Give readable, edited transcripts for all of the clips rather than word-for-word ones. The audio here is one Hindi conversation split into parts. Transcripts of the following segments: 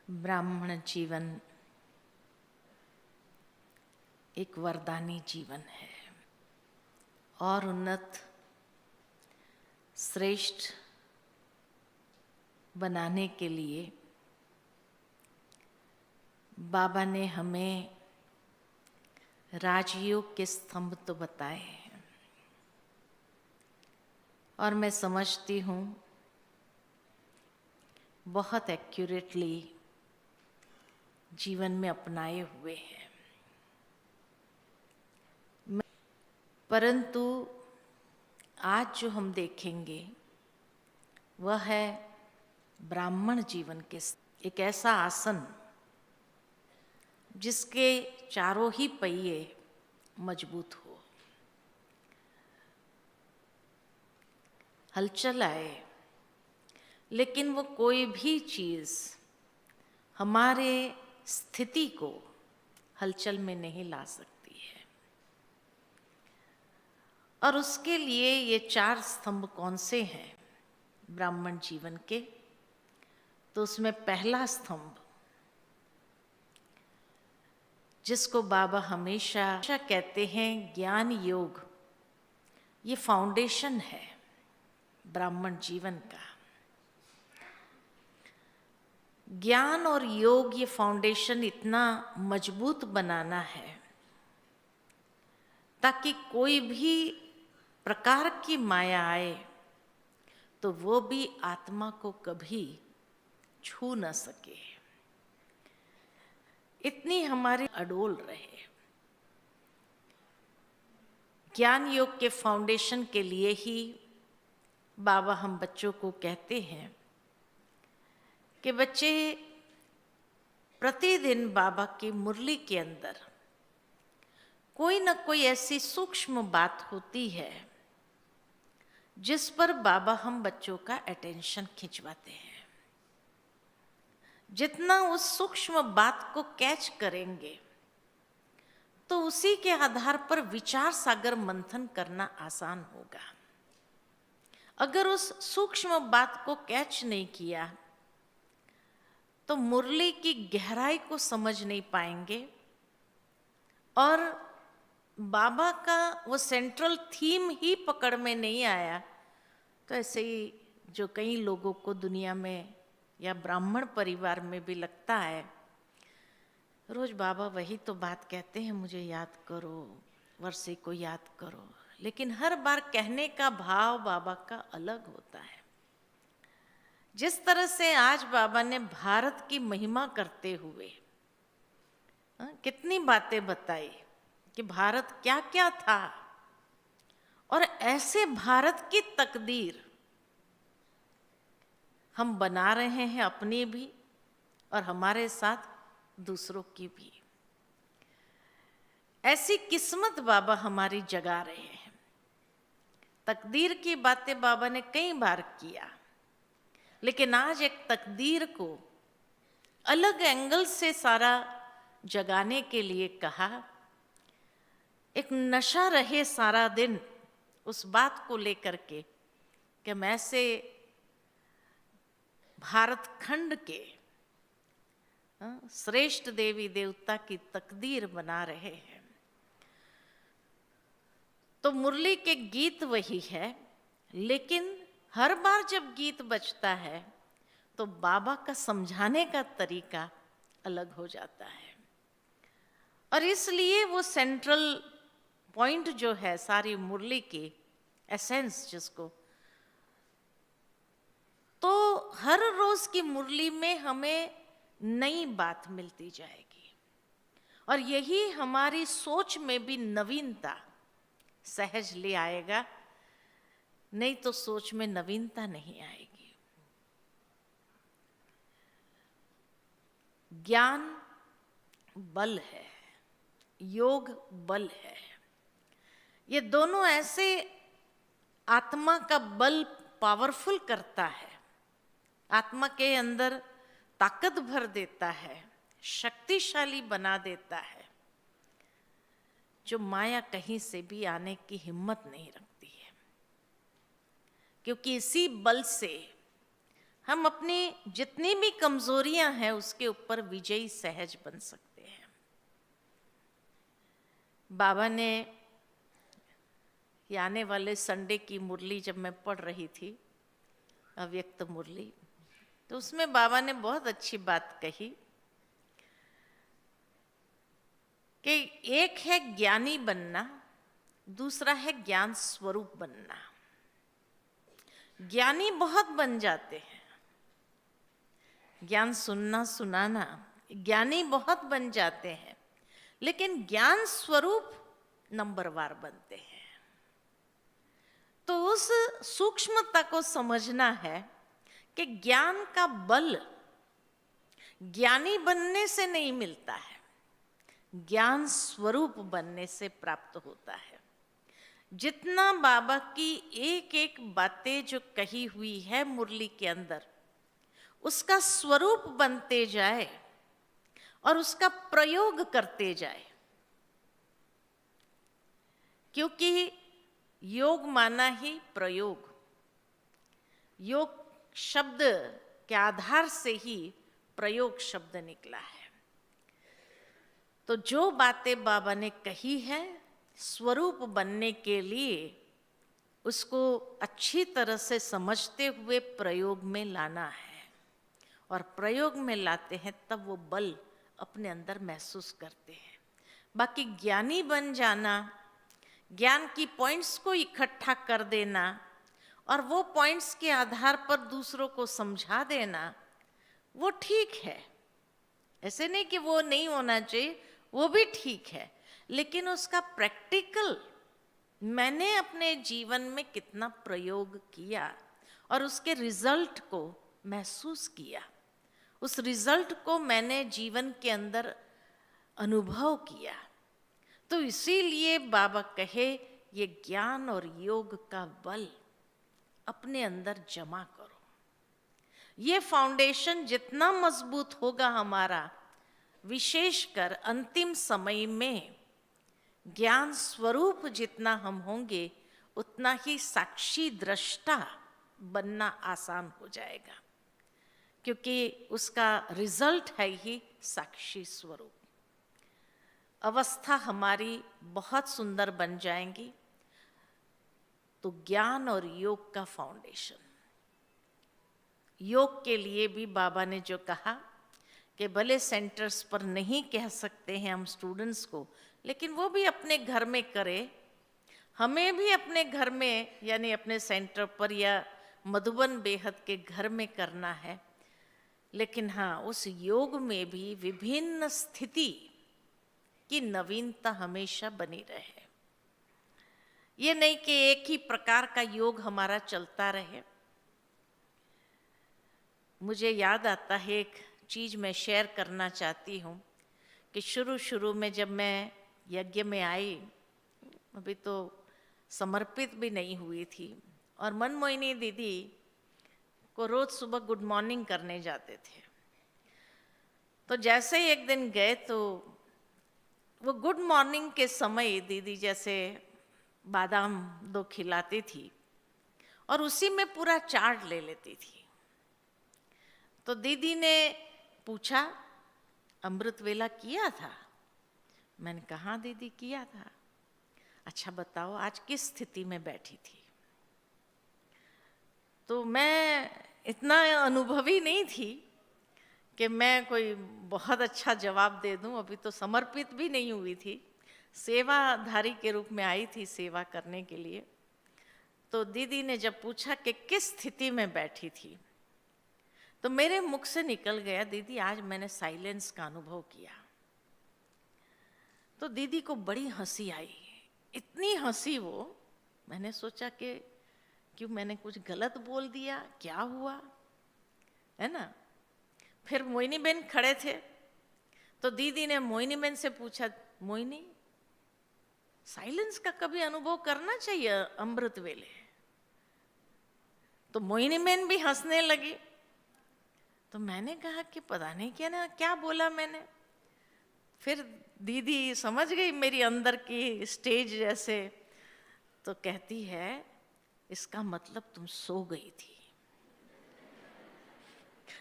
ब्राह्मण जीवन एक वरदानी जीवन है और उन्नत श्रेष्ठ बनाने के लिए बाबा ने हमें राजयोग के स्तंभ तो बताए हैं और मैं समझती हूँ बहुत एक्यूरेटली जीवन में अपनाए हुए हैं। परंतु आज जो हम देखेंगे वह है ब्राह्मण जीवन के एक ऐसा आसन जिसके चारों ही पहिए मजबूत हो, हलचल आए, लेकिन वो कोई भी चीज़ हमारे स्थिति को हलचल में नहीं ला सकती है। और उसके लिए ये चार स्तंभ कौन से हैं ब्राह्मण जीवन के? तो उसमें पहला स्तंभ जिसको बाबा हमेशा कहते हैं ज्ञान योग, ये फाउंडेशन है ब्राह्मण जीवन का। ज्ञान और योग ये फाउंडेशन इतना मजबूत बनाना है ताकि कोई भी प्रकार की माया आए तो वो भी आत्मा को कभी छू न सके, इतनी हमारी अडोल रहे। ज्ञान योग के फाउंडेशन के लिए ही बाबा हम बच्चों को कहते हैं कि बच्चे प्रतिदिन बाबा की मुरली के अंदर कोई न कोई ऐसी सूक्ष्म बात होती है जिस पर बाबा हम बच्चों का अटेंशन खिंचवाते हैं। जितना उस सूक्ष्म बात को कैच करेंगे तो उसी के आधार पर विचार सागर मंथन करना आसान होगा। अगर उस सूक्ष्म बात को कैच नहीं किया तो मुरली की गहराई को समझ नहीं पाएंगे और बाबा का वो सेंट्रल थीम ही पकड़ में नहीं आया तो ऐसे ही जो कई लोगों को दुनिया में या ब्राह्मण परिवार में भी लगता है, रोज बाबा वही तो बात कहते हैं, मुझे याद करो, वर्षे को याद करो, लेकिन हर बार कहने का भाव बाबा का अलग होता है। जिस तरह से आज बाबा ने भारत की महिमा करते हुए कितनी बातें बताई कि भारत क्या क्या था और ऐसे भारत की तकदीर हम बना रहे हैं अपनी भी और हमारे साथ दूसरों की भी। ऐसी किस्मत बाबा हमारी जगा रहे हैं। तकदीर की बातें बाबा ने कई बार किया, लेकिन आज एक तकदीर को अलग एंगल से सारा जगाने के लिए कहा। एक नशा रहे सारा दिन उस बात को लेकर के कि मैं से भारत खंड के श्रेष्ठ देवी देवता की तकदीर बना रहे हैं। तो मुरली के गीत वही है, लेकिन हर बार जब गीत बजता है तो बाबा का समझाने का तरीका अलग हो जाता है और इसलिए वो सेंट्रल पॉइंट जो है सारी मुरली की एसेंस जिसको, तो हर रोज की मुरली में हमें नई बात मिलती जाएगी और यही हमारी सोच में भी नवीनता सहज ले आएगा, नहीं तो सोच में नवीनता नहीं आएगी। ज्ञान बल है, योग बल है, ये दोनों ऐसे आत्मा का बल पावरफुल करता है, आत्मा के अंदर ताकत भर देता है, शक्तिशाली बना देता है, जो माया कहीं से भी आने की हिम्मत नहीं रखती है। क्योंकि इसी बल से हम अपनी जितनी भी कमजोरियां हैं उसके ऊपर विजयी सहज बन सकते हैं। बाबा ने ये आने वाले संडे की मुरली जब मैं पढ़ रही थी, अव्यक्त मुरली, तो उसमें बाबा ने बहुत अच्छी बात कही कि एक है ज्ञानी बनना, दूसरा है ज्ञान स्वरूप बनना। ज्ञानी बहुत बन जाते हैं, ज्ञान सुनना सुनाना, ज्ञानी बहुत बन जाते हैं, लेकिन ज्ञान स्वरूप नंबरवार बनते हैं। तो उस सूक्ष्मता को समझना है कि ज्ञान का बल ज्ञानी बनने से नहीं मिलता है, ज्ञान स्वरूप बनने से प्राप्त होता है। जितना बाबा की एक एक बातें जो कही हुई है मुरली के अंदर, उसका स्वरूप बनते जाए और उसका प्रयोग करते जाए, क्योंकि योग माना ही प्रयोग, योग शब्द के आधार से ही प्रयोग शब्द निकला है। तो जो बातें बाबा ने कही है स्वरूप बनने के लिए, उसको अच्छी तरह से समझते हुए प्रयोग में लाना है, और प्रयोग में लाते हैं तब वो बल अपने अंदर महसूस करते हैं। बाकी ज्ञानी बन जाना, ज्ञान की पॉइंट्स को इकट्ठा कर देना और वो पॉइंट्स के आधार पर दूसरों को समझा देना, वो ठीक है। ऐसे नहीं कि वो नहीं होना चाहिए, वो भी ठीक है, लेकिन उसका प्रैक्टिकल मैंने अपने जीवन में कितना प्रयोग किया और उसके रिजल्ट को महसूस किया, उस रिजल्ट को मैंने जीवन के अंदर अनुभव किया। तो इसीलिए बाबा कहे ये ज्ञान और योग का बल अपने अंदर जमा करो। ये फाउंडेशन जितना मजबूत होगा हमारा, विशेषकर अंतिम समय में ज्ञान स्वरूप जितना हम होंगे, उतना ही साक्षी दृष्टा बनना आसान हो जाएगा, क्योंकि उसका रिजल्ट है ही साक्षी स्वरूप। अवस्था हमारी बहुत सुंदर बन जाएंगी। तो ज्ञान और योग का फाउंडेशन, योग के लिए भी बाबा ने जो कहा कि भले सेंटर्स पर नहीं कह सकते हैं हम स्टूडेंट्स को, लेकिन वो भी अपने घर में करे। हमें भी अपने घर में, यानी अपने सेंटर पर या मधुबन बेहद के घर में करना है। लेकिन हाँ, उस योग में भी विभिन्न स्थिति की नवीनता हमेशा बनी रहे। ये नहीं कि एक ही प्रकार का योग हमारा चलता रहे। मुझे याद आता है, एक चीज मैं शेयर करना चाहती हूँ कि शुरू में जब मैं यज्ञ में आई, अभी तो समर्पित भी नहीं हुई थी, और मनमोहिनी दीदी को रोज सुबह गुड मॉर्निंग करने जाते थे। तो जैसे ही एक दिन गए तो वो गुड मॉर्निंग के समय दीदी जैसे बादाम 2 खिलाती थी और उसी में पूरा चाट ले लेती थी। तो दीदी ने पूछा, अमृत वेला किया था? मैंने कहा हाँ दीदी किया था। अच्छा बताओ आज किस स्थिति में बैठी थी? तो मैं इतना अनुभवी नहीं थी कि मैं कोई बहुत अच्छा जवाब दे दूं, अभी तो समर्पित भी नहीं हुई थी, सेवाधारी के रूप में आई थी सेवा करने के लिए। तो दीदी ने जब पूछा कि किस स्थिति में बैठी थी, तो मेरे मुख से निकल गया, दीदी आज मैंने साइलेंस का अनुभव किया। तो दीदी को बड़ी हंसी आई, इतनी हंसी वो, मैंने सोचा कि क्यों मैंने कुछ गलत बोल दिया, क्या हुआ, है ना। फिर मोहिनी बहन खड़े थे, तो दीदी ने मोहिनी बहन से पूछा, मोहिनी साइलेंस का कभी अनुभव करना चाहिए अमृत वेले। तो मोहिनी बहन भी हंसने लगी। तो मैंने कहा कि पता नहीं क्या बोला मैंने। फिर दीदी समझ गई मेरी अंदर की स्टेज जैसे, तो कहती है इसका मतलब तुम सो गई थी।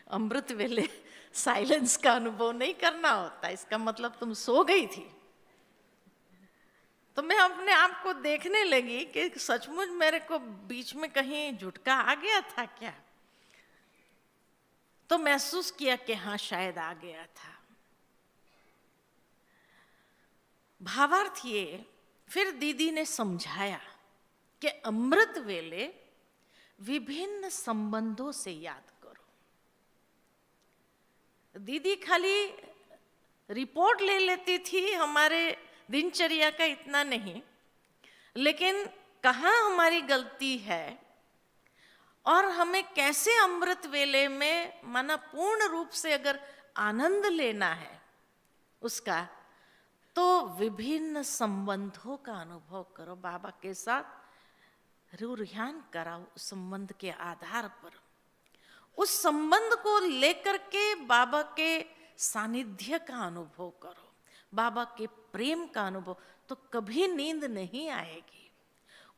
अमृत वेले साइलेंस का अनुभव नहीं करना होता, इसका मतलब तुम सो गई थी। तो मैं अपने आप को देखने लगी कि सचमुच मेरे को बीच में कहीं झुटका आ गया था क्या। तो महसूस किया कि हाँ शायद आ गया था। भावार्थ ये, फिर दीदी ने समझाया कि अमृत वेले विभिन्न संबंधों से याद करो। दीदी खाली रिपोर्ट ले लेती थी हमारे दिनचर्या का, इतना नहीं, लेकिन कहाँ हमारी गलती है और हमें कैसे अमृत वेले में माना पूर्ण रूप से अगर आनंद लेना है उसका, तो विभिन्न संबंधों का अनुभव करो। बाबा के साथ रुझान कराओ उस संबंध के आधार पर, उस संबंध को लेकर के बाबा के सानिध्य का अनुभव करो, बाबा के प्रेम का अनुभव, तो कभी नींद नहीं आएगी।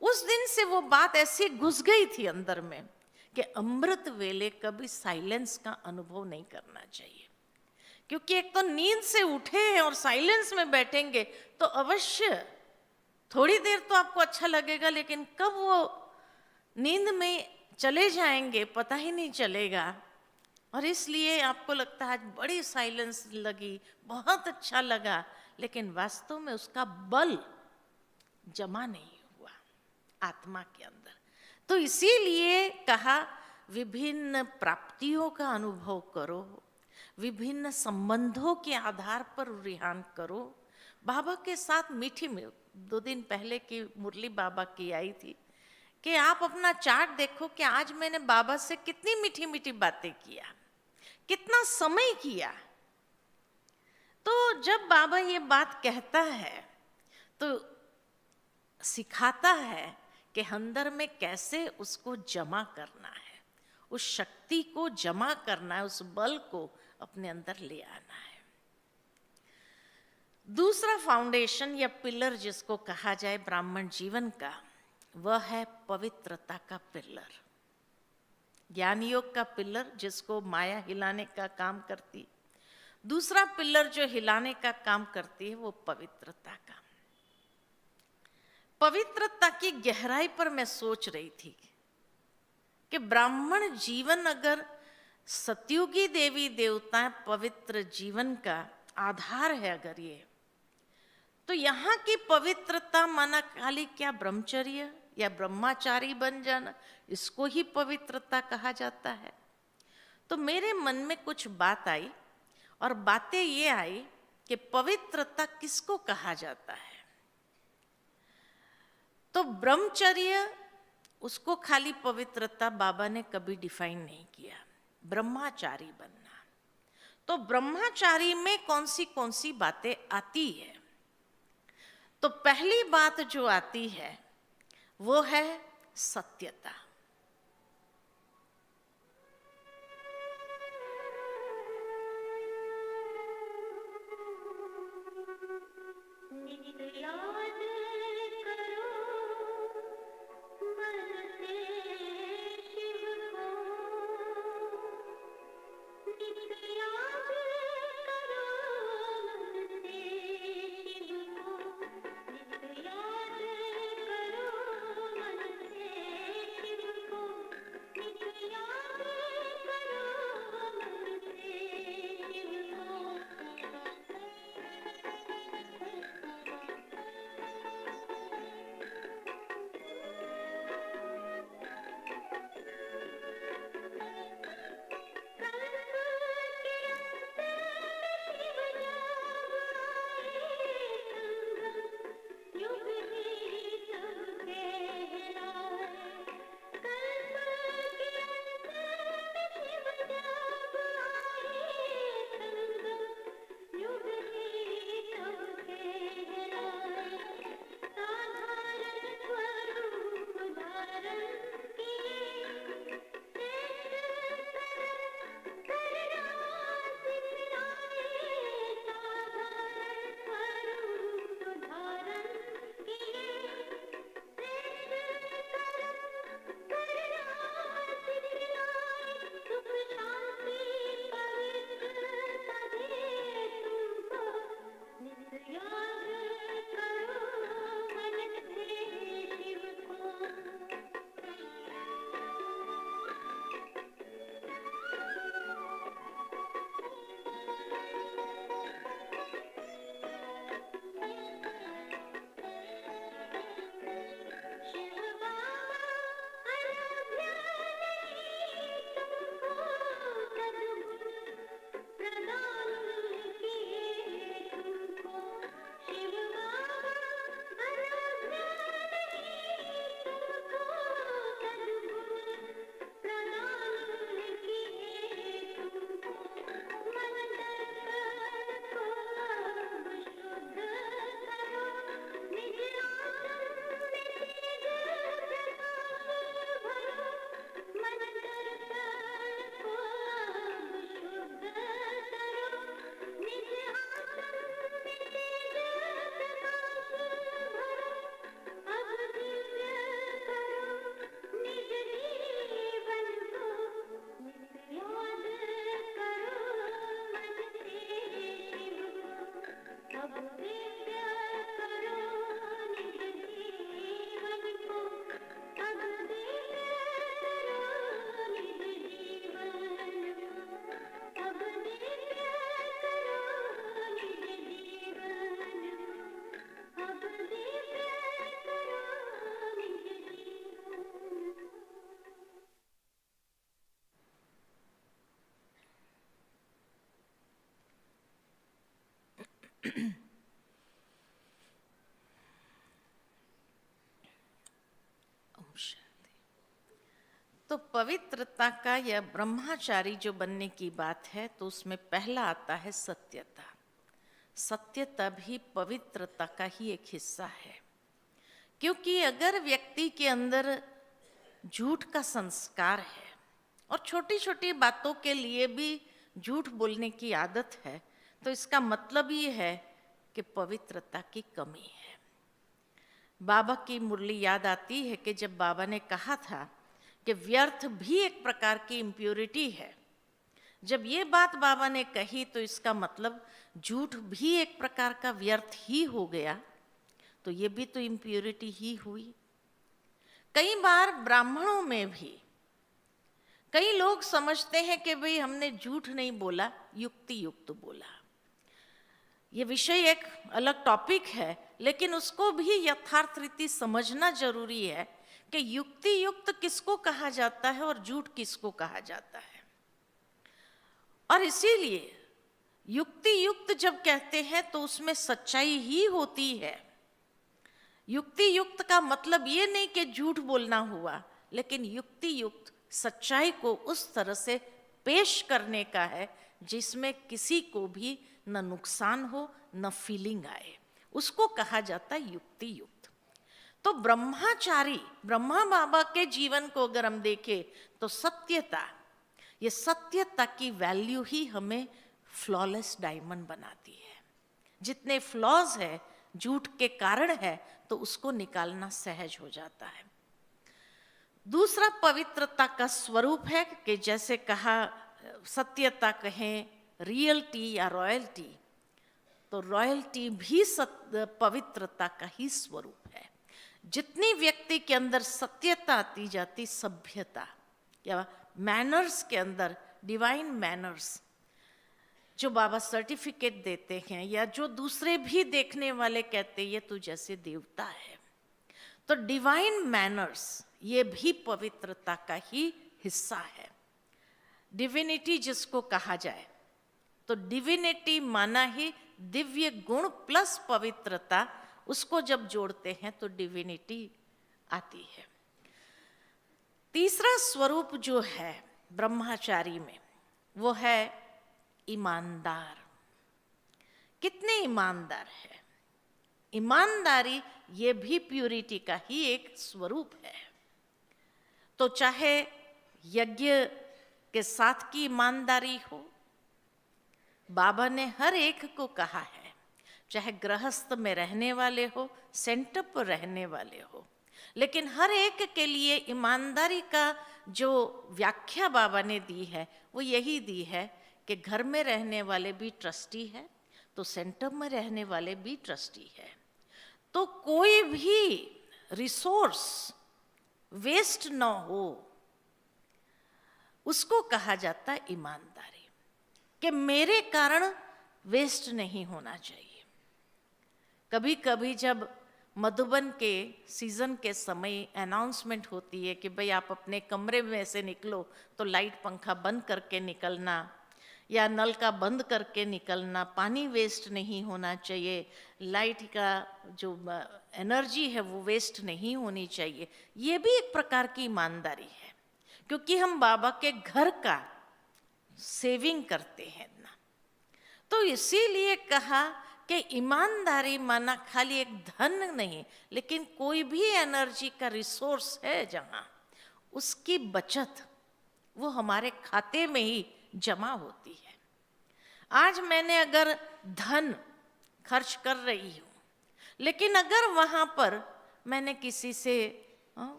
उस दिन से वो बात ऐसी घुस गई थी अंदर में कि अमृत वेले कभी साइलेंस का अनुभव नहीं करना चाहिए। क्योंकि एक तो नींद से उठे हैं और साइलेंस में बैठेंगे तो अवश्य थोड़ी देर तो आपको अच्छा लगेगा, लेकिन कब वो नींद में चले जाएंगे पता ही नहीं चलेगा। और इसलिए आपको लगता है आज बड़ी साइलेंस लगी, बहुत अच्छा लगा, लेकिन वास्तव में उसका बल जमा नहीं हुआ आत्मा के अंदर। तो इसीलिए कहा विभिन्न प्राप्तियों का अनुभव करो, विभिन्न संबंधों के आधार पर रुझान करो। बाबा के साथ मीठी में 2 दिन पहले की मुरली बाबा की आई थी कि आप अपना चार्ट देखो कि आज मैंने बाबा से कितनी मीठी मीठी बातें किया, कितना समय किया। तो जब बाबा ये बात कहता है तो सिखाता है कि अंदर में कैसे उसको जमा करना है, उस शक्ति को जमा करना है, उस बल को अपने अंदर ले आना है। दूसरा फाउंडेशन या पिलर जिसको कहा जाए ब्राह्मण जीवन का, वह है पवित्रता का पिलर, ज्ञान योग का पिलर जिसको माया हिलाने का काम करती। दूसरा पिलर जो हिलाने का काम करती है वो पवित्रता का। पवित्रता की गहराई पर मैं सोच रही थी कि ब्राह्मण जीवन अगर सतयुगी देवी देवता पवित्र जीवन का आधार है अगर ये, तो यहाँ की पवित्रता माना खाली क्या ब्रह्मचर्य या ब्रह्मचारी बन जाना, इसको ही पवित्रता कहा जाता है। तो मेरे मन में कुछ बात आई और बातें ये आई कि पवित्रता किसको कहा जाता है। तो ब्रह्मचर्य उसको खाली पवित्रता बाबा ने कभी डिफाइन नहीं किया, ब्रह्मचारी बनना। तो ब्रह्मचारी में कौन सी बातें आती है? तो पहली बात जो आती है वो है सत्यता। तो पवित्रता का या ब्रह्मचारी जो बनने की बात है, तो उसमें पहला आता है सत्यता। सत्यता भी पवित्रता का ही एक हिस्सा है, क्योंकि अगर व्यक्ति के अंदर झूठ का संस्कार है और छोटी छोटी बातों के लिए भी झूठ बोलने की आदत है, तो इसका मतलब ये है कि पवित्रता की कमी है। बाबा की मुरली याद आती है कि जब बाबा ने कहा था कि व्यर्थ भी एक प्रकार की इम्प्योरिटी है, जब ये बात बाबा ने कही तो इसका मतलब झूठ भी एक प्रकार का व्यर्थ ही हो गया, तो ये भी तो इम्प्योरिटी ही हुई। कई बार ब्राह्मणों में भी कई लोग समझते हैं कि भाई हमने झूठ नहीं बोला, युक्ति युक्त बोला। ये विषय एक अलग टॉपिक है, लेकिन उसको भी यथार्थ रीति समझना जरूरी है कि युक्ति युक्त किसको कहा जाता है और झूठ किसको कहा जाता है। और इसीलिए युक्ति युक्त जब कहते हैं तो उसमें सच्चाई ही होती है। युक्ति युक्त का मतलब ये नहीं कि झूठ बोलना हुआ, लेकिन युक्ति युक्त सच्चाई को उस तरह से पेश करने का है जिसमें किसी को भी न नुकसान हो न फीलिंग आए, उसको कहा जाता है युक्ति युक्त। तो ब्रह्मचारी, ब्रह्मा बाबा के जीवन को अगर हम देखें तो सत्यता, ये सत्यता की वैल्यू ही हमें फ्लॉलेस डायमंड बनाती है। जितने फ्लॉज है झूठ के कारण है, तो उसको निकालना सहज हो जाता है। दूसरा पवित्रता का स्वरूप है कि जैसे कहा सत्यता कहें, रियल्टी या रॉयल्टी, तो रॉयल्टी भी पवित्रता का ही स्वरूप है। जितनी व्यक्ति के अंदर सत्यता आती जाती, सभ्यता या मैनर्स के अंदर, डिवाइन मैनर्स जो बाबा सर्टिफिकेट देते हैं या जो दूसरे भी देखने वाले कहते हैं ये तो जैसे देवता है, तो डिवाइन मैनर्स ये भी पवित्रता का ही हिस्सा है। डिविनिटी जिसको कहा जाए, तो डिविनिटी माना ही दिव्य गुण प्लस पवित्रता, उसको जब जोड़ते हैं तो डिविनिटी आती है। तीसरा स्वरूप जो है ब्रह्मचारी में, वो है ईमानदार। कितने ईमानदार है? ईमानदारी ये भी प्यूरिटी का ही एक स्वरूप है। तो चाहे यज्ञ के साथ की ईमानदारी हो, बाबा ने हर एक को कहा है, चाहे गृहस्थ में रहने वाले हो, सेंटर पर रहने वाले हो, लेकिन हर एक के लिए ईमानदारी का जो व्याख्या बाबा ने दी है वो यही दी है कि घर में रहने वाले भी ट्रस्टी है, तो सेंटर में रहने वाले भी ट्रस्टी है। तो कोई भी रिसोर्स वेस्ट न हो, उसको कहा जाता है ईमानदारी, कि मेरे कारण वेस्ट नहीं होना चाहिए। कभी कभी जब मधुबन के सीजन के समय अनाउंसमेंट होती है कि भाई आप अपने कमरे में से निकलो तो लाइट पंखा बंद करके निकलना या नल का बंद करके निकलना, पानी वेस्ट नहीं होना चाहिए, लाइट का जो एनर्जी है वो वेस्ट नहीं होनी चाहिए, ये भी एक प्रकार की ईमानदारी है, क्योंकि हम बाबा के घर का सेविंग करते हैं ना। तो इसीलिए कहा कि ईमानदारी माना खाली एक धन नहीं, लेकिन कोई भी एनर्जी का रिसोर्स है जहाँ, उसकी बचत वो हमारे खाते में ही जमा होती है। आज मैंने अगर धन खर्च कर रही हूँ, लेकिन अगर वहाँ पर मैंने किसी से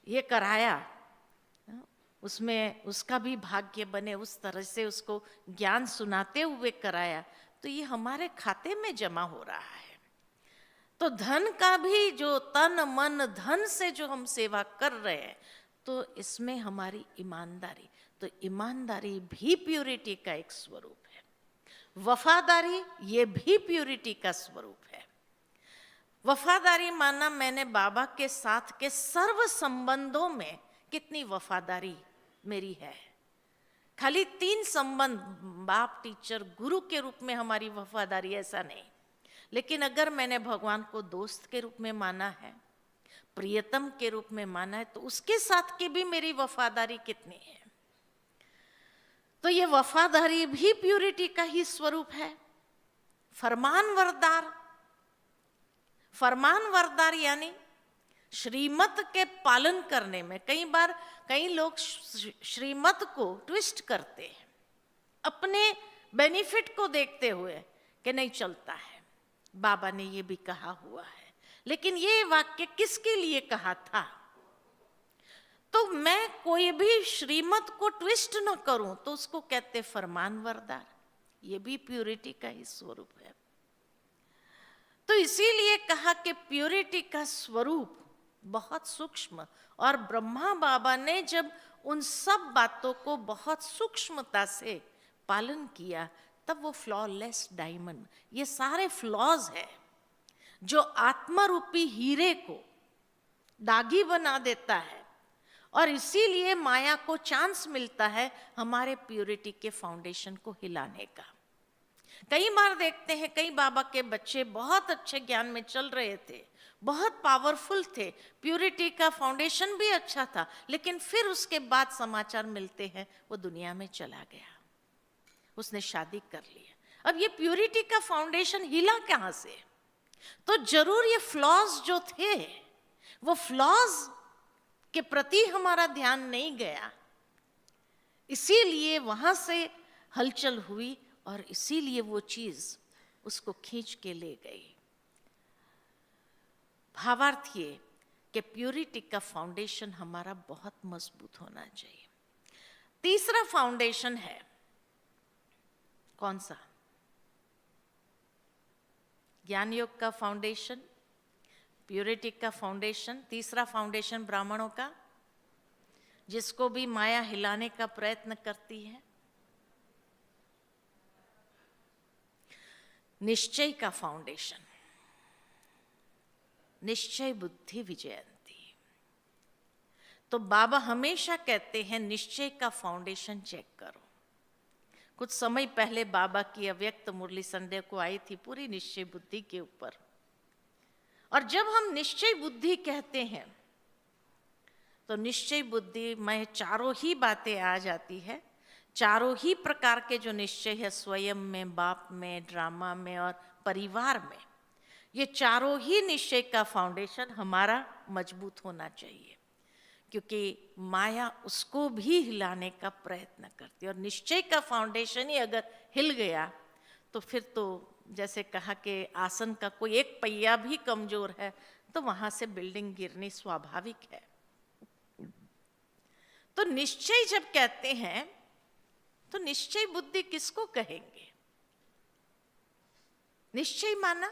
ये कराया, उसमें उसका भी भाग्य बने, उस तरह से उसको ज्ञान सुनाते हुए कराया, तो ये हमारे खाते में जमा हो रहा है। तो धन का भी जो तन मन धन से जो हम सेवा कर रहे हैं, तो इसमें हमारी ईमानदारी, तो ईमानदारी भी प्यूरिटी का एक स्वरूप है। वफादारी ये भी प्यूरिटी का स्वरूप है। वफादारी माना मैंने बाबा के साथ के सर्व संबंधों में कितनी वफादारी मेरी है। खाली 3 संबंध, बाप टीचर गुरु के रूप में हमारी वफादारी, ऐसा नहीं। लेकिन अगर मैंने भगवान को दोस्त के रूप में माना है, प्रियतम के रूप में माना है, तो उसके साथ की भी मेरी वफादारी कितनी है। तो ये वफादारी भी प्यूरिटी का ही स्वरूप है। फरमानवरदार यानी श्रीमत के पालन करने में। कई बार कई लोग श्रीमत को ट्विस्ट करते हैं अपने बेनिफिट को देखते हुए कि नहीं चलता है, बाबा ने ये भी कहा हुआ है, लेकिन ये वाक्य किसके लिए कहा था। तो मैं कोई भी श्रीमत को ट्विस्ट न करूं तो उसको कहते फरमानवरदार। ये भी प्यूरिटी का ही स्वरूप है। तो इसीलिए कहा कि प्यूरिटी का स्वरूप बहुत सूक्ष्म, और ब्रह्मा बाबा ने जब उन सब बातों को बहुत सूक्ष्मता से पालन किया, तब वो फ्लॉलेस डायमंड, ये सारे फ्लॉज है जो आत्मा रूपी हीरे को दागी बना देता है, और इसीलिए माया को चांस मिलता है हमारे प्यूरिटी के फाउंडेशन को हिलाने का। कई बार देखते हैं कई बाबा के बच्चे बहुत अच्छे ज्ञान में चल रहे थे, बहुत पावरफुल थे, प्यूरिटी का फाउंडेशन भी अच्छा था, लेकिन फिर उसके बाद समाचार मिलते हैं वो दुनिया में चला गया, उसने शादी कर लिया। अब ये प्यूरिटी का फाउंडेशन हिला कहाँ से? तो जरूर ये फ्लॉज जो थे, वो फ्लॉज के प्रति हमारा ध्यान नहीं गया, इसीलिए वहां से हलचल हुई, और इसीलिए वो चीज उसको खींच के ले गई। भावार्थ ये कि प्यूरिटी का फाउंडेशन हमारा बहुत मजबूत होना चाहिए। तीसरा फाउंडेशन है कौन सा? ज्ञान योग का फाउंडेशन, प्यूरिटी का फाउंडेशन। तीसरा फाउंडेशन ब्राह्मणों का, जिसको भी माया हिलाने का प्रयत्न करती है, निश्चय का फाउंडेशन, निश्चय बुद्धि विजयंती। तो बाबा हमेशा कहते हैं निश्चय का फाउंडेशन चेक करो। कुछ समय पहले बाबा की अव्यक्त मुरली संडे को आई थी पूरी निश्चय बुद्धि के ऊपर, और जब हम निश्चय बुद्धि कहते हैं तो निश्चय बुद्धि में चारों ही बातें आ जाती है। चारों ही प्रकार के जो निश्चय है, स्वयं में, बाप में, ड्रामा में और परिवार में, ये चारों ही निश्चय का फाउंडेशन हमारा मजबूत होना चाहिए, क्योंकि माया उसको भी हिलाने का प्रयत्न करती है। और निश्चय का फाउंडेशन ही अगर हिल गया तो फिर तो जैसे कहा कि आसन का कोई एक पहिया भी कमजोर है तो वहां से बिल्डिंग गिरनी स्वाभाविक है। तो निश्चय जब कहते हैं तो निश्चय बुद्धि किसको कहेंगे? निश्चय माना,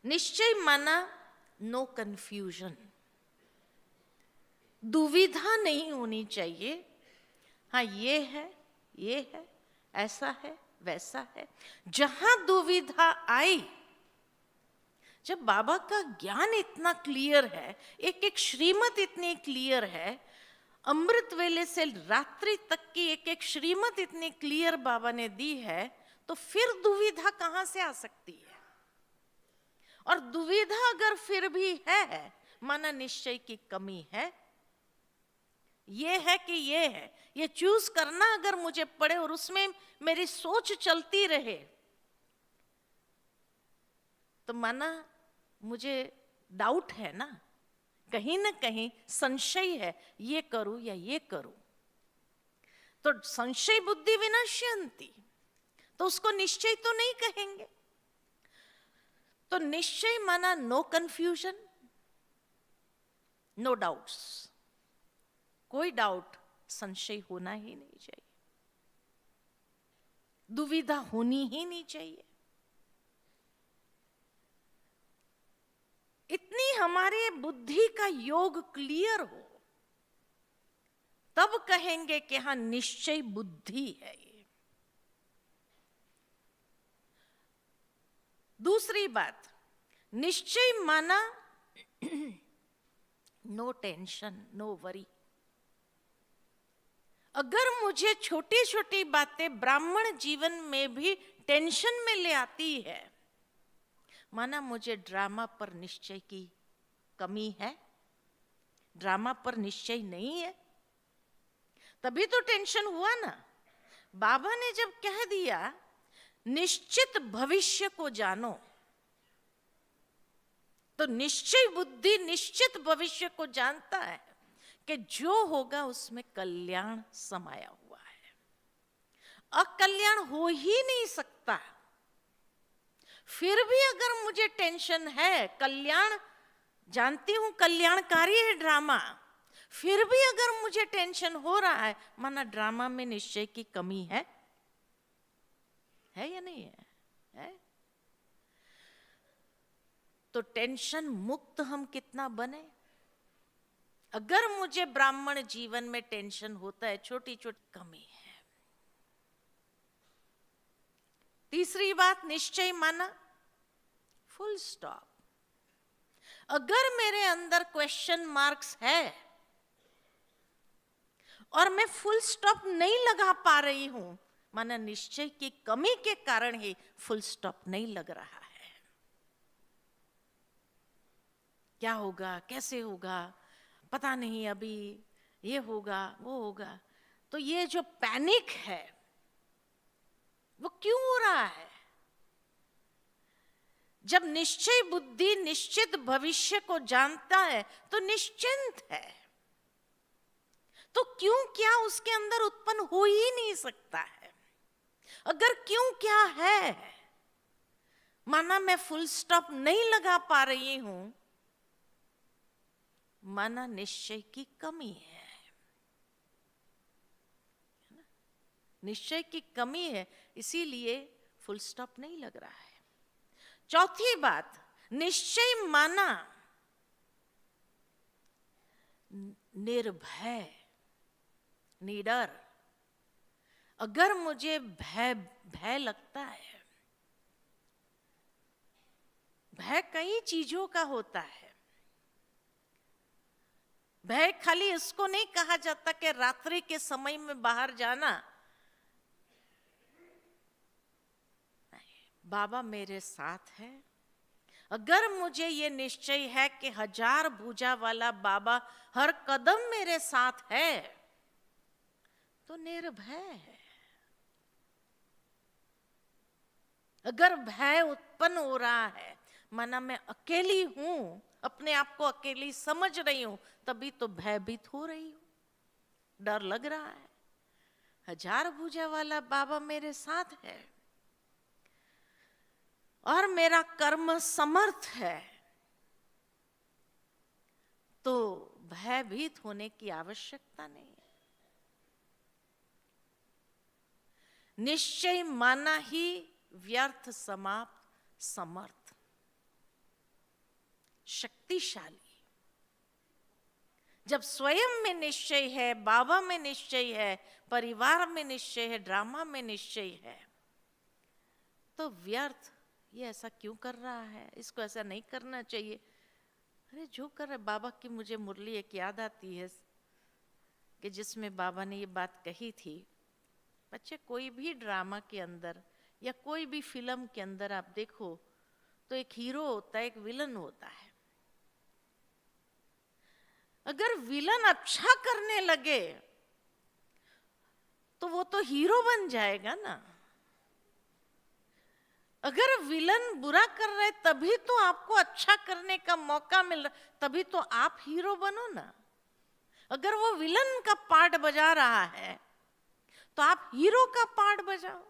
निश्चय माना नो कंफ्यूजन, दुविधा नहीं होनी चाहिए। हाँ ये है, ऐसा है, वैसा है। जहां दुविधा आई, जब बाबा का ज्ञान इतना क्लियर है, एक एक श्रीमत इतनी क्लियर है, अमृत वेले से रात्रि तक की एक एक श्रीमत इतनी क्लियर बाबा ने दी है, तो फिर दुविधा कहां से आ सकती है? और दुविधा अगर फिर भी है, माना निश्चय की कमी है, ये है कि ये है, ये चूज करना अगर मुझे पड़े और उसमें मेरी सोच चलती रहे, तो माना मुझे डाउट है ना, कहीं ना कहीं संशय है, ये करूं या ये करूं। तो संशय बुद्धि विनश्यन्ति, तो उसको निश्चय तो नहीं कहेंगे। तो निश्चय माना नो कंफ्यूजन, नो डाउट्स, कोई डाउट, संशय होना ही नहीं चाहिए, दुविधा होनी ही नहीं चाहिए। इतनी हमारे बुद्धि का योग क्लियर हो, तब कहेंगे कि हाँ निश्चय बुद्धि है ये। दूसरी बात, निश्चय माना नो टेंशन, नो वरी। अगर मुझे छोटी छोटी बातें ब्राह्मण जीवन में भी टेंशन में ले आती है, माना मुझे ड्रामा पर निश्चय की कमी है, ड्रामा पर निश्चय नहीं है, तभी तो टेंशन हुआ ना। बाबा ने जब कह दिया निश्चित भविष्य को जानो, तो निश्चय बुद्धि निश्चित भविष्य को जानता है कि जो होगा उसमें कल्याण समाया हुआ है, अकल्याण हो ही नहीं सकता। फिर भी अगर मुझे टेंशन है, कल्याण जानती हूं कल्याणकारी है ड्रामा, फिर भी अगर मुझे टेंशन हो रहा है, माना ड्रामा में निश्चय की कमी है या नहीं है? तो टेंशन मुक्त हम कितना बने। अगर मुझे ब्राह्मण जीवन में टेंशन होता है, छोटी छोटी कमी है। तीसरी बात, निश्चय माना फुल स्टॉप। अगर मेरे अंदर क्वेश्चन मार्क्स है और मैं फुल स्टॉप नहीं लगा पा रही हूं, माना निश्चय की कमी के कारण ही फुल स्टॉप नहीं लग रहा है। क्या होगा, कैसे होगा, पता नहीं, अभी ये होगा वो होगा। तो ये जो पैनिक है वो क्यों हो रहा है? जब निश्चय बुद्धि निश्चित भविष्य को जानता है तो निश्चिंत है, तो क्यों क्या उसके अंदर उत्पन्न हो ही नहीं सकता है। अगर क्यों क्या है, माना मैं फुल स्टॉप नहीं लगा पा रही हूं, माना निश्चय की कमी है, निश्चय की कमी है, इसीलिए फुल स्टॉप नहीं लग रहा है। चौथी बात, निश्चय माना निर्भय, निडर। अगर मुझे भय लगता है, भय कई चीजों का होता है। भय खाली इसको नहीं कहा जाता कि रात्रि के समय में बाहर जाना। बाबा मेरे साथ है। अगर मुझे ये निश्चय है कि 1000 भुजा वाला बाबा हर कदम मेरे साथ है, तो निर्भय है। अगर भय उत्पन्न हो रहा है, माना मैं अकेली हूं, अपने आप को अकेली समझ रही हूं, तभी तो भयभीत हो रही हूं, डर लग रहा है। 1000 भुजा वाला बाबा मेरे साथ है और मेरा कर्म समर्थ है, तो भयभीत होने की आवश्यकता नहीं है। निश्चय माना ही व्यर्थ समाप्त समर्थ शक्तिशाली। जब स्वयं में निश्चय है, बाबा में निश्चय है, परिवार में निश्चय है, ड्रामा में निश्चय है, तो व्यर्थ ये ऐसा क्यों कर रहा है, इसको ऐसा नहीं करना चाहिए। अरे जो कर रहे, बाबा की मुझे मुरली एक याद आती है कि जिसमें बाबा ने ये बात कही थी, बच्चे कोई भी ड्रामा के अंदर या कोई भी फिल्म के अंदर आप देखो तो एक हीरो होता है, एक विलन होता है। अगर विलन अच्छा करने लगे तो वो तो हीरो बन जाएगा ना। अगर विलन बुरा कर रहे तभी तो आपको अच्छा करने का मौका मिल रहा, तभी तो आप हीरो बनो ना। अगर वो विलन का पार्ट बजा रहा है तो आप हीरो का पार्ट बजाओ।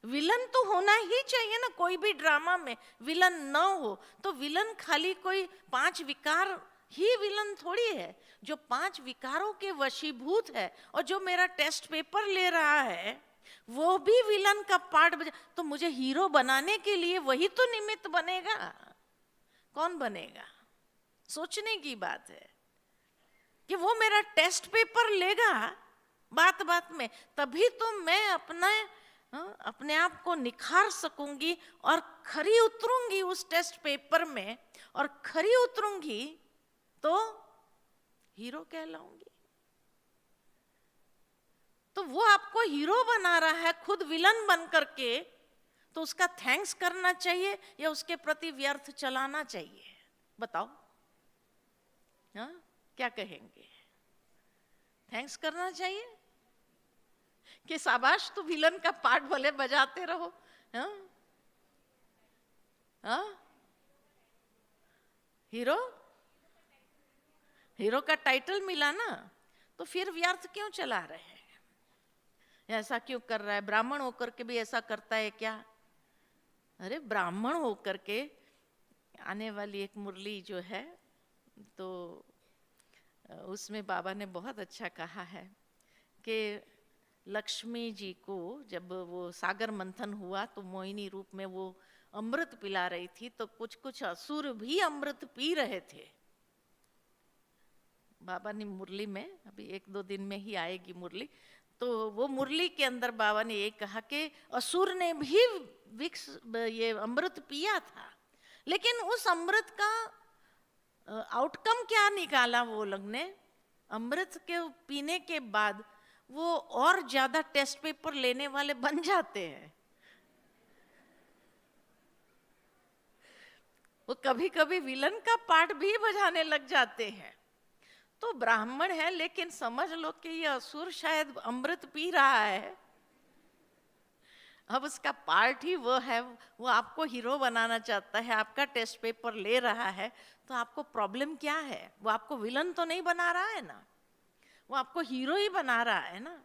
विलन तो होना ही चाहिए ना, कोई भी ड्रामा में विलन ना हो तो विलन खाली कोई 5 विकार ही विलन थोड़ी है। जो 5 विकारों के वशीभूत है और जो मेरा टेस्ट पेपर ले रहा है वो भी विलन का पार्ट बजा, तो मुझे हीरो बनाने के लिए वही तो निमित्त बनेगा। कौन बनेगा? सोचने की बात है कि वो मेरा टेस्ट पेपर लेगा बात बात में, तभी तो मैं अपने आप को निखार सकूंगी और खरी उतरूंगी उस टेस्ट पेपर में, और खरी उतरूंगी तो हीरो कहलाऊंगी। तो वो आपको हीरो बना रहा है खुद विलन बन करके, तो उसका थैंक्स करना चाहिए या उसके प्रति व्यर्थ चलाना चाहिए? बताओ, हाँ, क्या कहेंगे? थैंक्स करना चाहिए कि शाबाश तू विलन का पार्ट भले बजाते रहो? हाँ, हाँ, हीरो, हीरो का टाइटल मिला ना, तो फिर व्यर्थ क्यों चला रहे हैं? ऐसा क्यों कर रहा है? ब्राह्मण होकर के भी ऐसा करता है क्या? अरे ब्राह्मण होकर के, आने वाली एक मुरली जो है, तो उसमें बाबा ने बहुत अच्छा कहा है कि लक्ष्मी जी को जब वो सागर मंथन हुआ तो मोहिनी रूप में वो अमृत पिला रही थी, तो कुछ कुछ असुर भी अमृत पी रहे थे। बाबा ने मुरली में, अभी 1-2 दिन में ही आएगी मुरली, तो वो मुरली के अंदर बाबा ने ये कहा कि असुर ने भी विक्स ये अमृत पिया था, लेकिन उस अमृत का आउटकम क्या निकाला वो लोग ने? अमृत के पीने के बाद वो और ज्यादा टेस्ट पेपर लेने वाले बन जाते हैं। वो कभी कभी विलन का पार्ट भी बजाने लग जाते हैं। तो ब्राह्मण है, लेकिन समझ लो कि ये असुर शायद अमृत पी रहा है, अब उसका पार्ट ही वो है, वो आपको हीरो बनाना चाहता है, आपका टेस्ट पेपर ले रहा है, तो आपको प्रॉब्लम क्या है? वो आपको विलन तो नहीं बना रहा है ना, वो आपको हीरो ही बना रहा है ना।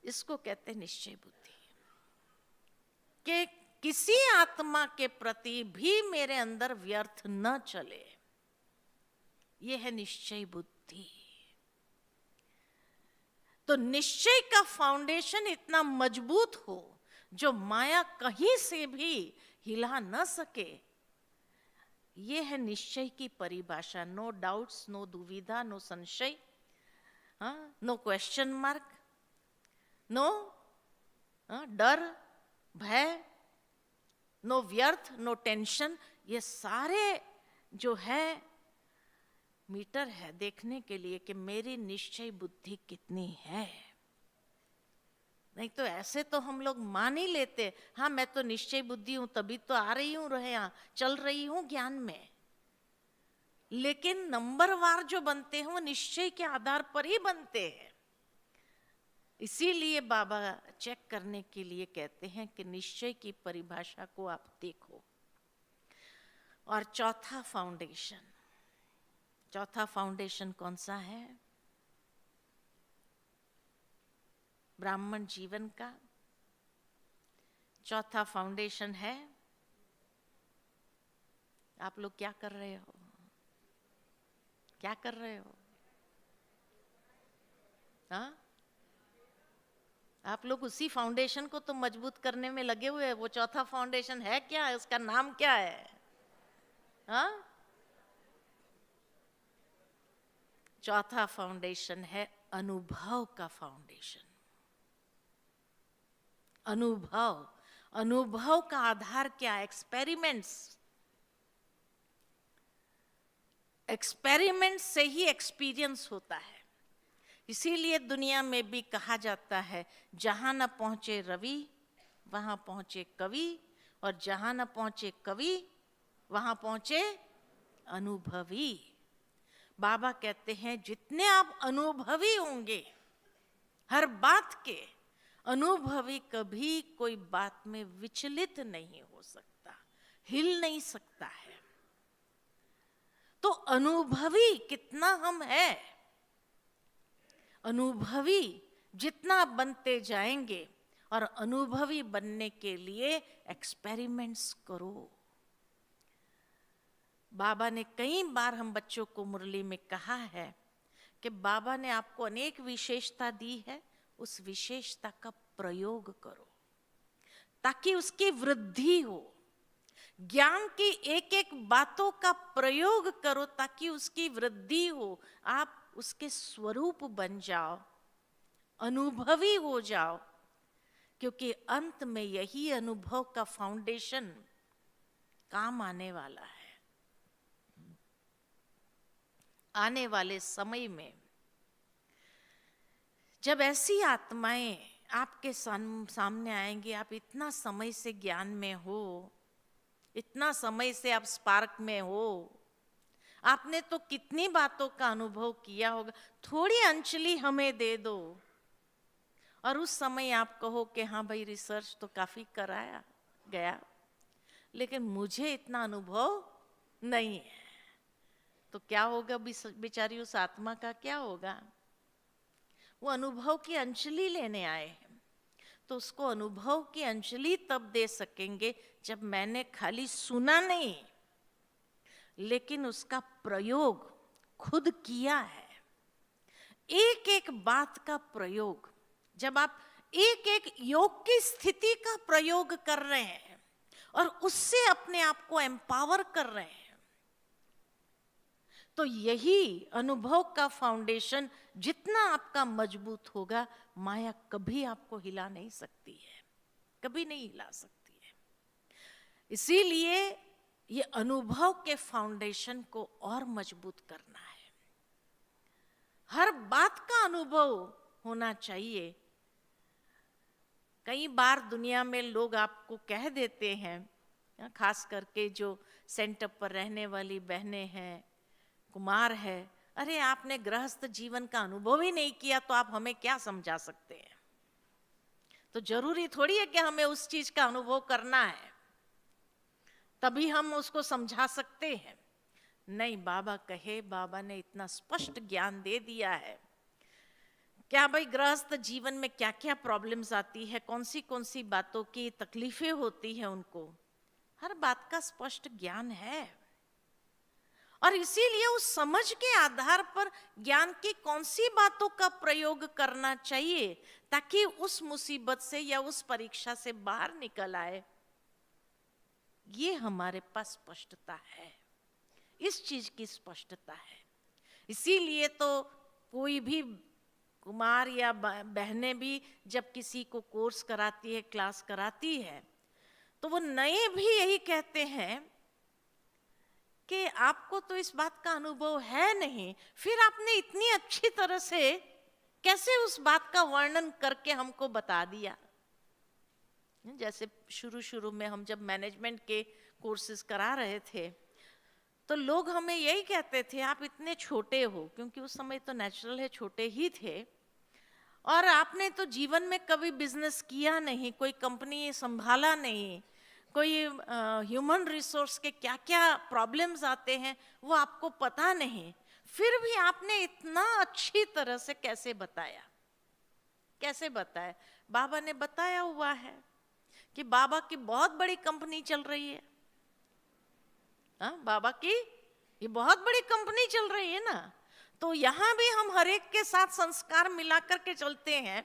इसको कहते हैं निश्चय बुद्धि, कि किसी आत्मा के प्रति भी मेरे अंदर व्यर्थ न चले, ये है निश्चय बुद्धि। तो निश्चय का फाउंडेशन इतना मजबूत हो जो माया कहीं से भी हिला न सके, ये है निश्चय की परिभाषा। नो डाउट्स, नो दुविधा, नो संशय, नो क्वेश्चन मार्क, नो डर भय, नो व्यर्थ, नो टेंशन। ये सारे जो है मीटर है देखने के लिए कि मेरी निश्चय बुद्धि कितनी है। नहीं तो ऐसे तो हम लोग मान ही लेते, हाँ मैं तो निश्चय बुद्धि हूं, तभी तो आ रही हूं, रहे यहाँ चल रही हूं ज्ञान में। लेकिन नंबरवार जो बनते हैं वो निश्चय के आधार पर ही बनते हैं। इसीलिए बाबा चेक करने के लिए कहते हैं कि निश्चय की परिभाषा को आप देखो। और चौथा फाउंडेशन कौन सा है? ब्राह्मण जीवन का चौथा फाउंडेशन है, आप लोग क्या कर रहे हो? क्या कर रहे हो? हाँ, आप लोग उसी फाउंडेशन को तो मजबूत करने में लगे हुए हैं। वो चौथा फाउंडेशन है क्या? उसका नाम क्या है? हाँ, चौथा फाउंडेशन है अनुभव का फाउंडेशन। अनुभव का आधार क्या? एक्सपेरिमेंट से ही एक्सपीरियंस होता है। इसीलिए दुनिया में भी कहा जाता है, जहां न पहुंचे रवि वहां पहुंचे कवि, और जहां न पहुंचे कवि वहां पहुंचे अनुभवी। बाबा कहते हैं जितने आप अनुभवी होंगे हर बात के, अनुभवी कभी कोई बात में विचलित नहीं हो सकता, हिल नहीं सकता है। तो अनुभवी कितना हम हैं, अनुभवी जितना बनते जाएंगे, और अनुभवी बनने के लिए एक्सपेरिमेंट्स करो। बाबा ने कई बार हम बच्चों को मुरली में कहा है कि बाबा ने आपको अनेक विशेषता दी है, उस विशेषता का प्रयोग करो ताकि उसकी वृद्धि हो। ज्ञान की एक एक बातों का प्रयोग करो ताकि उसकी वृद्धि हो, आप उसके स्वरूप बन जाओ, अनुभवी हो जाओ। क्योंकि अंत में यही अनुभव का फाउंडेशन काम आने वाला है। आने वाले समय में जब ऐसी आत्माएं आपके सामने आएंगी, आप इतना समय से ज्ञान में हो, इतना समय से आप स्पार्क में हो, आपने तो कितनी बातों का अनुभव किया होगा, थोड़ी अंजलि हमें दे दो। और उस समय आप कहो कि हाँ भाई रिसर्च तो काफी कराया गया, लेकिन मुझे इतना अनुभव नहीं है, तो क्या होगा बेचारी उस आत्मा का, क्या होगा? वो अनुभव की अंजलि लेने आए हैं, तो उसको अनुभव की अंजलि तब दे सकेंगे जब मैंने खाली सुना नहीं, लेकिन उसका प्रयोग खुद किया है। एक एक बात का प्रयोग, जब आप एक एक योग की स्थिति का प्रयोग कर रहे हैं और उससे अपने आप को एम्पावर कर रहे हैं, तो यही अनुभव का फाउंडेशन जितना आपका मजबूत होगा, माया कभी आपको हिला नहीं सकती है, कभी नहीं हिला सकती है। इसीलिए ये अनुभव के फाउंडेशन को और मजबूत करना है। हर बात का अनुभव होना चाहिए। कई बार दुनिया में लोग आपको कह देते हैं, खास करके जो सेंटर पर रहने वाली बहनें हैं, कुमार है, अरे आपने गृहस्थ जीवन का अनुभव ही नहीं किया तो आप हमें क्या समझा सकते हैं? तो जरूरी थोड़ी है कि हमें उस चीज का अनुभव करना है तभी हम उसको समझा सकते हैं। नहीं, बाबा कहे, बाबा ने इतना स्पष्ट ज्ञान दे दिया है, क्या भाई गृहस्थ जीवन में क्या क्या प्रॉब्लम्स आती है, कौन सी बातों की तकलीफें होती है उनको, हर बात का स्पष्ट ज्ञान है। और इसीलिए उस समझ के आधार पर ज्ञान की कौन सी बातों का प्रयोग करना चाहिए ताकि उस मुसीबत से या उस परीक्षा से बाहर निकल आए, ये हमारे पास स्पष्टता है, इस चीज की स्पष्टता है। इसीलिए तो कोई भी कुमार या बहनें भी जब किसी को कोर्स कराती है, क्लास कराती है, तो वो नए भी यही कहते हैं कि आपको तो इस बात का अनुभव है नहीं, फिर आपने इतनी अच्छी तरह से कैसे उस बात का वर्णन करके हमको बता दिया। जैसे शुरू में हम जब मैनेजमेंट के कोर्सेज करा रहे थे तो लोग हमें यही कहते थे, आप इतने छोटे हो, क्योंकि उस समय तो नेचुरल है छोटे ही थे, और आपने तो जीवन में कभी बिजनेस किया नहीं, कोई कंपनी संभाला नहीं, कोई ह्यूमन रिसोर्स के क्या क्या प्रॉब्लम्स आते हैं वो आपको पता नहीं, फिर भी आपने इतना अच्छी तरह से कैसे बताया? कैसे बताया? बाबा ने बताया हुआ है कि बाबा की बहुत बड़ी कंपनी चल रही है। बाबा की ये बहुत बड़ी कंपनी चल रही है ना, तो यहाँ भी हम हर एक के साथ संस्कार मिला करके चलते हैं।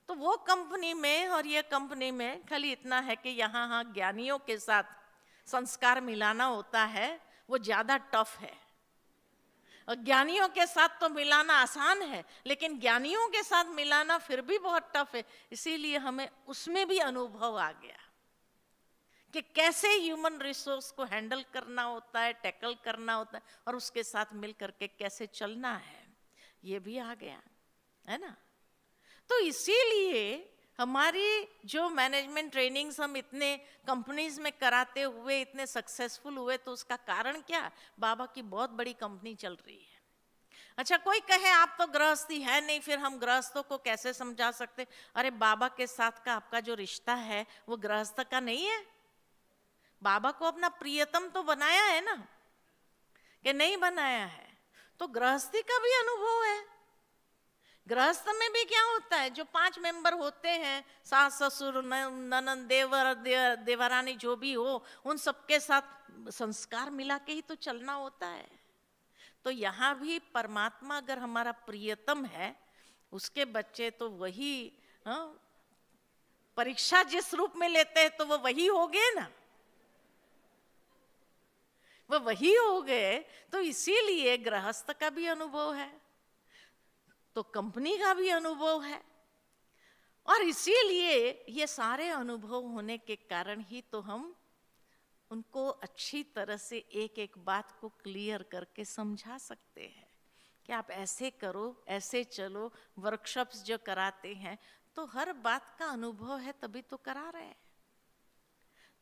तो वो कंपनी में और ये कंपनी में खाली इतना है कि यहाँ ज्ञानियों के साथ संस्कार मिलाना होता है, वो ज्यादा टफ है। और ज्ञानियों के साथ तो मिलाना आसान है, लेकिन ज्ञानियों के साथ मिलाना फिर भी बहुत टफ है। इसीलिए हमें उसमें भी अनुभव आ गया कि कैसे ह्यूमन रिसोर्स को हैंडल करना होता है, टैकल करना होता है, और उसके साथ मिल करके कैसे चलना है, ये भी आ गया है ना। तो इसीलिए हमारी जो मैनेजमेंट ट्रेनिंग्स हम इतने कंपनीज में कराते हुए इतने सक्सेसफुल हुए, तो उसका कारण क्या? बाबा की बहुत बड़ी कंपनी चल रही है। अच्छा, कोई कहे आप तो गृहस्थी है नहीं, फिर हम गृहस्थों को कैसे समझा सकते? अरे बाबा के साथ का आपका जो रिश्ता है वो गृहस्थ का नहीं है। बाबा को अपना प्रियतम तो बनाया है ना, कि नहीं बनाया है? तो गृहस्थी का भी अनुभव है। गृहस्थ में भी क्या होता है, जो 5 मेंबर होते हैं, सास ससुर ननंद देवर देवरानी जो भी हो, उन सबके साथ संस्कार मिला के ही तो चलना होता है। तो यहाँ भी परमात्मा अगर हमारा प्रियतम है, उसके बच्चे तो वही, परीक्षा जिस रूप में लेते हैं तो वो वही हो गए ना, वो वही हो गए। तो इसीलिए गृहस्थ का भी अनुभव है, तो कंपनी का भी अनुभव है, और इसीलिए ये सारे अनुभव होने के कारण ही तो हम उनको अच्छी तरह से एक एक बात को क्लियर करके समझा सकते हैं कि आप ऐसे करो, ऐसे चलो, वर्कशॉप्स जो कराते हैं, तो हर बात का अनुभव है तभी तो करा रहे हैं।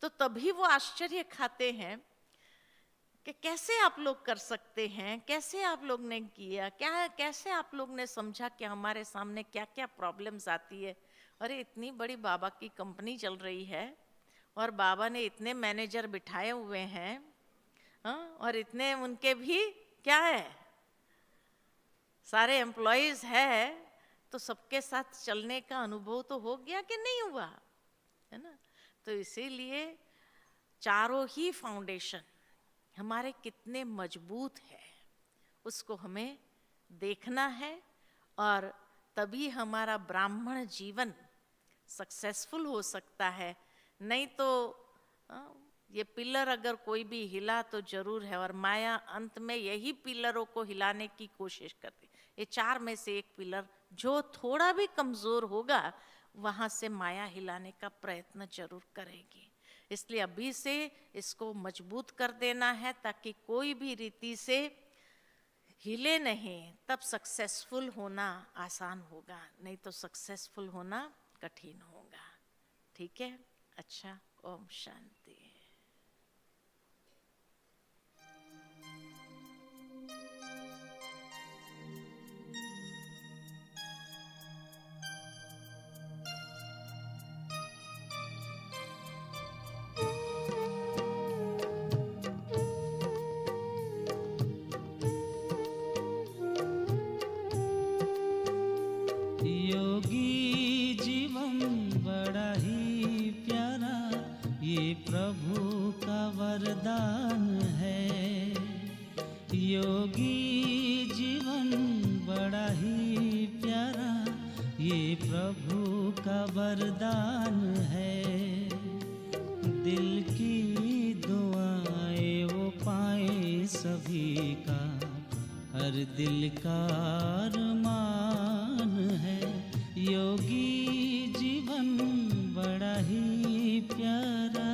तो तभी वो आश्चर्य खाते हैं कि कैसे आप लोग कर सकते हैं, कैसे आप लोग ने किया, क्या कैसे आप लोग ने समझा कि हमारे सामने क्या क्या प्रॉब्लम्स आती है। अरे इतनी बड़ी बाबा की कंपनी चल रही है और बाबा ने इतने मैनेजर बिठाए हुए हैं, हाँ, और इतने उनके भी क्या है, सारे एम्प्लॉयज है, तो सबके साथ चलने का अनुभव तो हो गया कि नहीं हुआ, है ना। तो इसीलिए चारों ही फाउंडेशन हमारे कितने मजबूत है उसको हमें देखना है, और तभी हमारा ब्राह्मण जीवन सक्सेसफुल हो सकता है। नहीं तो ये पिलर अगर कोई भी हिला तो जरूर है, और माया अंत में यही पिलरों को हिलाने की कोशिश करती। ये चार में से एक पिलर जो थोड़ा भी कमजोर होगा वहां से माया हिलाने का प्रयत्न जरूर करेगी। इसलिए अभी से इसको मजबूत कर देना है ताकि कोई भी रीति से हिले नहीं, तब सक्सेसफुल होना आसान होगा, नहीं तो सक्सेसफुल होना कठिन होगा। ठीक है, अच्छा, ओम शांति। योगी जीवन बड़ा ही प्यारा, ये प्रभु का वरदान है। योगी जीवन बड़ा ही प्यारा, ये प्रभु का वरदान है। दिल की दुआएं वो पाए सभी का, हर दिल का अरमान है। योगी जीवन बड़ा ही प्यारा।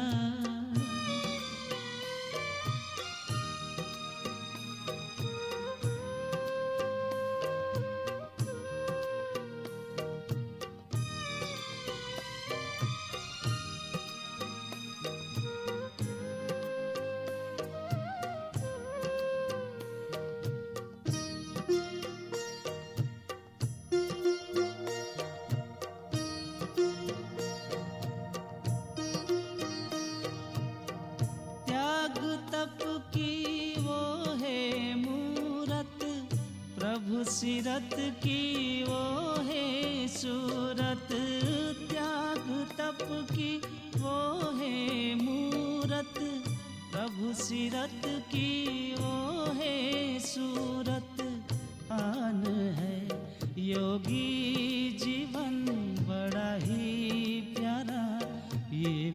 त्याग तप की वो है मूरत, प्रभु सिरत की वो है सूरत। त्याग तप की वो है मूरत, प्रभु सिरत की वो है सूरत। आन है योगी जीवन बड़ा ही प्यारा, ये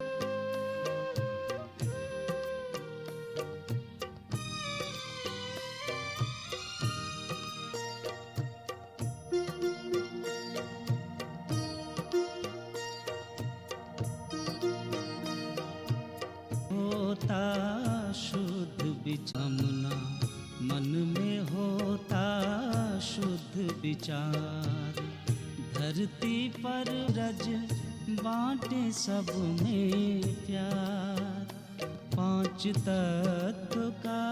होता शुद्ध विचारना, मन में होता शुद्ध विचार। धरती पर रज बांटे सब में प्यार। पांच तत्व का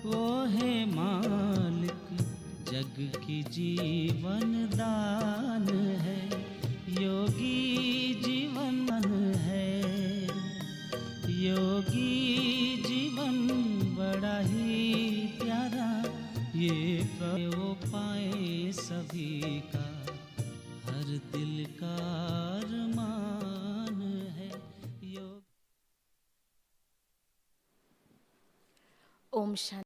वो है मालिक, जग की जीवन दान है। योगी जीवन है, योगी जीवन बड़ा ही प्यारा, ये वो पाए सभी का, हर दिल का अरमान है। योग ओम शांति।